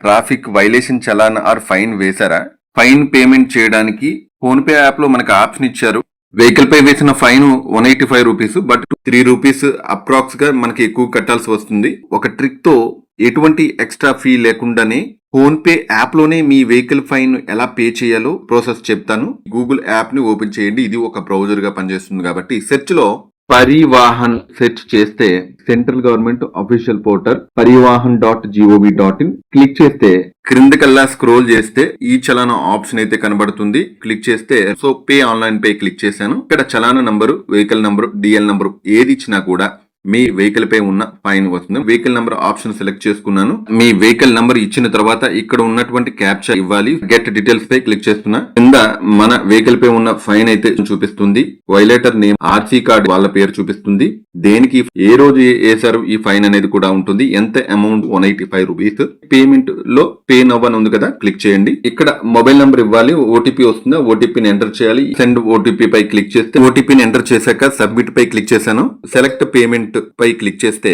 Traffic violation challan or fine వేశారా? Fine payment చేయడానికి PhonePe app లో మనకు ఆప్షన్ ఇచ్చారు. వెహికల్ పై వేసిన fine 185 rupees, but 3 rupees approx గా మనకి ఎక్కువ కట్టాల్సి వస్తుంది. ఒక ట్రిక్ తో ఎటువంటి ఎక్స్ట్రా ఫీ లేకుండానే ఫోన్ పే యాప్ లోనే మీ వెహికల్ ఫైన్ ఎలా పే చేయాలో ప్రాసెస్ చెప్తాను. గూగుల్ యాప్ ని ఓపెన్ చేయండి. ఇది ఒక బ్రౌజర్ గా పనిచేస్తుంది కాబట్టి సెర్చ్ లో పరివాహన్ సెర్చ్ చేస్తే central government official portal పరివాహన్.gov.in click చేస్తే క్రిందకల్లా స్క్రోల్ చేస్తే ఈ చలానా ఆప్షన్ అయితే కనబడుతుంది. క్లిక్ చేస్తే so pay online pay click చేశాను. ఇక్కడ చలానా number, vehicle number, DL number ఏది ఇచ్చినా కూడా మీ వెహికల్ పై ఉన్న ఫైన్ వస్తుంది. వెహికల్ నంబర్ ఆప్షన్ సెలెక్ట్ చేసుకున్నాను. మీ వెహికల్ నంబర్ ఇచ్చిన తర్వాత ఇక్కడ ఉన్నటువంటి క్యాప్చా ఇవ్వాలి. గెట్ డీటెయిల్స్ పై క్లిక్ చేస్తున్నా. కింద మన వెహికల్ పై ఉన్న ఫైన్ అయితే చూపిస్తుంది. వైలేటర్ నేమ్, ఆర్సీ కార్డ్ వాళ్ళ పేరు చూపిస్తుంది. దేనికి ఏ రోజు వేశారు ఈ ఫైన్ అనేది కూడా ఉంటుంది. ఎంత అమౌంట్ 185 రూపీస్. పేమెంట్ లో పే నవ్ అని ఉంది కదా, క్లిక్ చేయండి. ఇక్కడ మొబైల్ నంబర్ ఇవ్వాలి. ఓటీపీ వస్తుంది. ఓటీపీని ఎంటర్ చేయాలి. సెండ్ ఓటీపీ పై క్లిక్ చేస్తే ఓటీపీని ఎంటర్ చేశాక సబ్మిట్ పై క్లిక్ చేశాను. సెలెక్ట్ పేమెంట్ పై క్లిక్ చేస్తే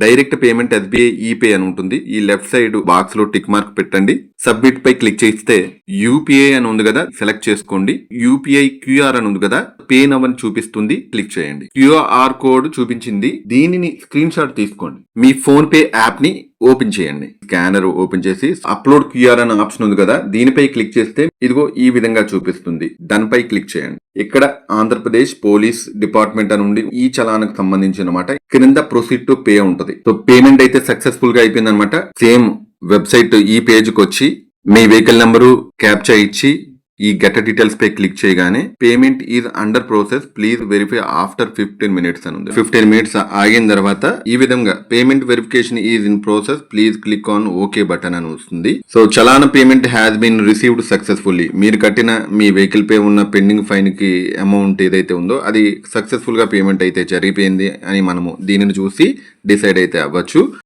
డైరెక్ట్ పేమెంట్ ఎస్బీఐ ఈపే అని ఉంటుంది. ఈ లెఫ్ట్ సైడ్ బాక్స్ లో టిక్ మార్క్ పెట్టండి. సబ్మిట్ పై క్లిక్ చేస్తే యూపీఐ అని ఉంది కదా, సెలెక్ట్ చేసుకోండి. యూపీఐ క్యూఆర్ అని ఉంది కదా, పే నవ్ అని చూపిస్తుంది. క్లిక్ చేయండి. క్యూఆర్ కోడ్ చూపించింది. దీనిని స్క్రీన్ షాట్ తీసుకోండి. మీ ఫోన్ పే యాప్ ని ఓపెన్ చేయండి. స్కానర్ ఓపెన్ చేసి అప్లోడ్ క్యూఆర్ అనే ఆప్షన్ ఉంది కదా, దీనిపై క్లిక్ చేస్తే ఇదిగో ఈ విధంగా చూపిస్తుంది. దానిపై క్లిక్ చేయండి. ఇక్కడ ఆంధ్రప్రదేశ్ పోలీస్ డిపార్ట్మెంట్ అని ఉండి ఈ చలానికి సంబంధించి అనమాట. క్రింద ప్రొసీడ్ టు పే ఉంటది. సో పేమెంట్ అయితే సక్సెస్ఫుల్ గా అయిపోయింది అనమాట. సేమ్ వెబ్సైట్ ఈ పేజ్ కి వచ్చి మీ వెహికల్ నంబరు క్యాప్చా ఇచ్చి ఈ గెట్ డీటెయిల్స్ పై క్లిక్ చేయగానే payment is under process, please verify after 15 minutes అని ఉంది. 15 మినిట్స్ ఆగిన తర్వాత ఈ విధంగా payment verification is in process, please click on okay button అని వస్తుంది. సో చలానా payment has been received successfully. మీరు కట్టిన మీ వెహికల్ పై ఉన్న పెండింగ్ ఫైన్ కి అమౌంట్ ఏదైతే ఉందో అది సక్సెస్ఫుల్ గా పేమెంట్ అయితే జరిగిపోయింది అని మనము దీనిని చూసి డిసైడ్ అయితే అవ్వచ్చు.